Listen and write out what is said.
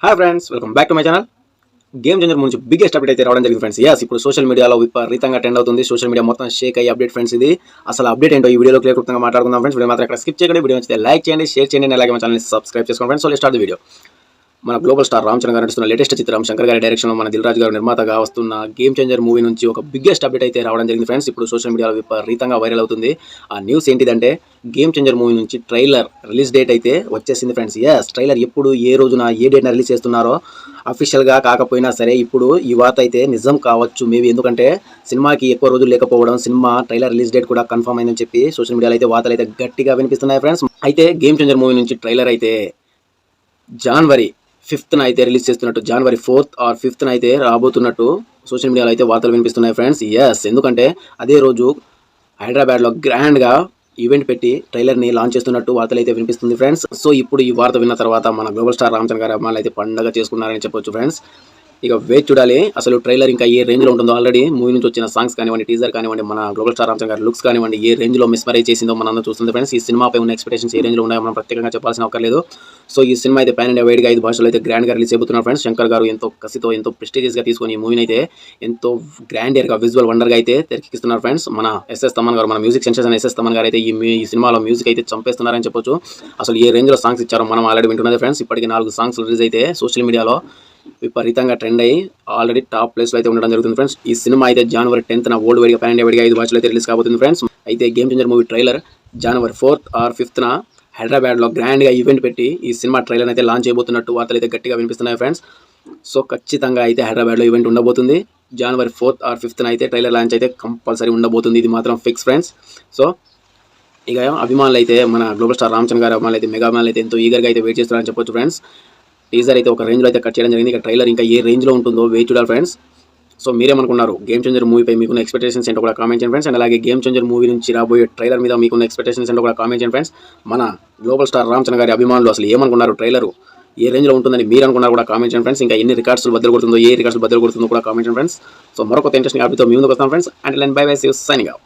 Hi friends, welcome back to my channel. Game changer నుంచి biggest update అయితే రావడం జరిగింది ఫ్రెండ్స్. ఇప్పుడు సోషల్ మీడియాలో విపరీతంగా ట్రెండ్ అవుతుంది. సోషల్ మీడియా మొత్తం షేక్ అయ్యి అప్డేట్ ఫ్రెండ్స్. ఇది అసలు అప్డేట్ ఏంటో ఈ వీడియోలో క్లియర్గా మాట్లాడుకుందాం ఫ్రెండ్స్. వీడియో మాత్రం ఇక్కడ స్కిప్ చేయకండి. వీడియో నచ్చితే లైక్ చేయండి, షేర్ చేయండి, అలాగే మా ఛానల్ని సబ్స్క్రైబ్ చేసుకోండి friends. So let's start the video. మన గ్లోబల్ స్టార్ రామ్ చరణ్ గారు నడుస్తున్న లేటెస్ట్ చిత్రం శంకర్ గారి డైరెక్షన్లో మన దిల్ రాజు గారు నిర్మాతగా వస్తున్న గేమ్ చేంజర్ మూవీ నుంచి ఒక బిగ్గెస్ట్ అప్డేట్ అయితే రావడం జరిగింది ఫ్రెండ్స్. ఇప్పుడు సోషల్ మీడియాలో విపరీతంగా వైరల్ అవుతుంది. ఆ న్యూస్ ఏంటిదంటే గేమ్ చేంజర్ మూవీ నుంచి ట్రైలర్ రిలీజ్ డేట్ అయితే వచ్చేసింది ఫ్రెండ్స్. ట్రైలర్ ఎప్పుడు ఏ రోజున ఏ డేట్న రిలీజ్ చేస్తున్నారో అఫీషియల్గా కాకపోయినా సరే ఇప్పుడు ఈ వార్త అయితే నిజం కావచ్చు మేబీ. ఎందుకంటే సినిమాకి ఎక్కువ రోజులు లేకపోవడం, సినిమా ట్రైలర్ రిలీజ్ డేట్ కూడా కన్ఫర్మ్ అయిందని చెప్పి సోషల్ మీడియాలో అయితే వార్తలు అయితే గట్టిగా వినిపిస్తున్నాయి ఫ్రెండ్స్. అయితే గేమ్ చేంజర్ మూవీ నుంచి ట్రైలర్ అయితే జనవరి 5th అయితే రిలీజ్ చేస్తున్నట్టు, జనవరి 4th or 5th అయితే రాబోతున్నట్టు సోషల్ మీడియాలో అయితే వార్తలు వినిపిస్తున్నాయి ఫ్రెండ్స్. ఎందుకంటే అదే రోజు హైదరాబాద్లో గ్రాండ్గా ఈవెంట్ పెట్టి ట్రైలర్ని లాంచ్ చేస్తున్నట్టు వార్తలు అయితే వినిపిస్తుంది ఫ్రెండ్స్. సో ఇప్పుడు ఈ వార్త విన్న తర్వాత మన గ్లోబల్ స్టార్ రామ్ చరణ్ గారు అమ్మాయిలు అయితే పండగ చేసుకున్నారని చెప్పొచ్చు ఫ్రెండ్స్. ఇక వేచి చూడాలి అసలు ట్రైలర్ ఇంకా ఏ రేంజ్లో ఉంటుందో. ఆల్రెడీ మూవీ నుంచి వచ్చిన సాంగ్స్ కానివ్వండి, టీజర్ కానివ్వండి, మన గ్లోబల్ స్టార్ రామ్ చరణ్ గారి లుక్స్ కానివ్వండి ఏ రేంజ్లో మిస్మరైజ్ చేసిందో మనం చూస్తుంది ఫ్రెండ్స్. ఈ సినిమాపై ఉన్న ఎక్స్పెక్టేషన్స్ ఏ రేంజ్లో ఉన్నాయో మనం ప్రత్యేకంగా చెప్పాల్సిన అవసరం. సో ఈ సినిమా అయితే పాన్ ఇండియా వైడ్గా 5 భాషలో అయితే గ్రాండ్గా రిలీజ్ అయిపోతున్నారు ఫ్రెండ్స్. శంకర్ గారు ఎంతో కసితో ఎంతో ప్రెస్టీజియస్గా తీసుకొని ఈ మూవీని అయితే ఎంతో గ్రాండియర్గా విజువల్ వండర్గా అయితే తెరకెక్కిస్తున్నారు ఫ్రెండ్స్. మన ఎస్ఎస్ తమన్ గారు, మన మ్యూజిక్ సెన్సేషన్ ఎస్ఎస్ తమన్ గారు అయితే ఈ సినిమాలో మ్యూజిక్ అయితే చంపేస్తున్నారని చెప్పొచ్చు. అసలు ఏ రేంజ్లో సాంగ్స్ ఇచ్చారో మనం ఆల్రెడీ వింటున్నది ఫ్రెండ్స్. ఇప్పటికి 4 సాంగ్స్ రిలీజ్ అయితే సోషల్ మీడియాలో విపరీతంగా ట్రెండ్ అయ్యి ఆల్రెడీ టాప్ ప్లేస్లో అయితే ఉండడం జరుగుతుంది ఫ్రెండ్స్. ఈ సినిమా అయితే జనవరి 10th వరల్డ్ వైడ్గా పాన్ ఇండియా వైడ్గా 5 భాషలో అయితే రిలీజ్ కాబోతుంది ఫ్రెండ్స్. అయితే game changer movie trailer January 4th or 5th హైదరాబాద్లో గ్రాండ్గా ఈవెంట్ పెట్టి ఈ సినిమా ట్రైలర్ అయితే లాంచ్ చేయబోతున్నట్టు వార్తలు అయితే గట్టిగా వినిపిస్తున్నాయి ఫ్రెండ్స్. సో ఖచ్చితంగా అయితే హైదరాబాద్లో ఈవెంట్ ఉండబోతుంది. జనవరి 4th or 5th అయితే ట్రైలర్ లాంచ్ అయితే కంపల్సరీ ఉండబోతుంది. ఇది మాత్రం ఫిక్స్ ఫ్రెండ్స్. సో ఇక అభిమానులు అయితే మన గ్లోబల్ స్టార్ రామ్ చరణ్ గారు అభిమానులు అయితే మెగా అభిమానులు అయితే ఎంతో ఈగర్గా అయితే వెయిట్ చేస్తున్నారని చెప్పొచ్చు ఫ్రెండ్స్. టీజర్ అయితే ఒక రేంజ్లో అయితే కట్ చేయడం జరిగింది. ఇక ట్రైలర్ ఇంకా ఏ రేంజ్లో ఉంటుందో వేచి చూడాలి ఫ్రెండ్స్. సో మీరేమనుకున్నారు గేమ్ చేంజర్ మూవీపై మీకున్న ఎక్స్పెక్టేషన్స్ ఏంటో కూడా కామెంట్ చేయండి ఫ్రెండ్స్. అండ్ అలాగే గేమ్ చేంజర్ మూవీ నుంచి రాబోయే ట్రైలర్ మీద మీకున్న ఎక్స్పెక్టేషన్స్ ఏంటో కూడా కామెంట్ చేయండి ఫ్రెండ్స్. మన గ్లోబల్ స్టార్ రామ్ చరణ్ గారి అభిమానులు అసలు ఏమనుకున్నారు, ట్రైలర్ ఏ రేంజ్లో ఉంటుందని మీరు అనుకున్నారు కూడా కామెంట్ చేయండి ఫ్రెండ్స్. ఇంకా ఎన్ని రికార్డ్స్ బద్దలు కొడుతుందో, ఏ రికార్డ్స్ బద్దలు కొడుతుందో కూడా కామెంట్ చేయండి ఫ్రెండ్స్. సో మరొక ఇంట్రెస్టింగ్ అప్డేట్తో మీ ముందుకు వస్తాం friends. And bye bye, see you, signing out.